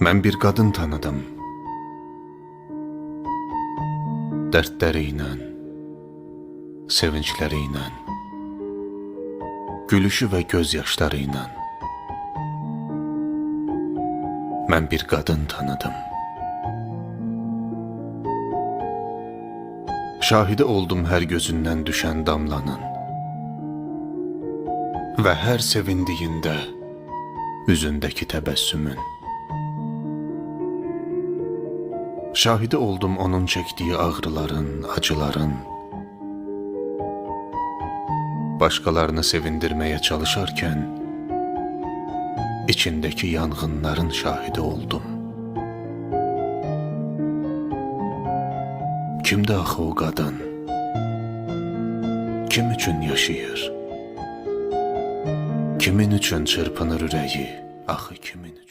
Mən bir qadın tanıdım. Dərdləri ilə, sevincləri ilə, gülüşü və gözyaşları ilə. Mən bir qadın tanıdım. Şahidi oldum hər gözündən düşən damlanın və hər sevindiyində üzündəki təbəssümün. Şahidi oldum onun çəkdiyi ağrıların, acıların. Başqalarını sevindirməyə çalışarkən içindəki yanğınların şahidi oldum. Kimdə axı o qadın? Kim üçün yaşayır? Kimin üçün çırpınır ürəyi? Axı kimin üçün?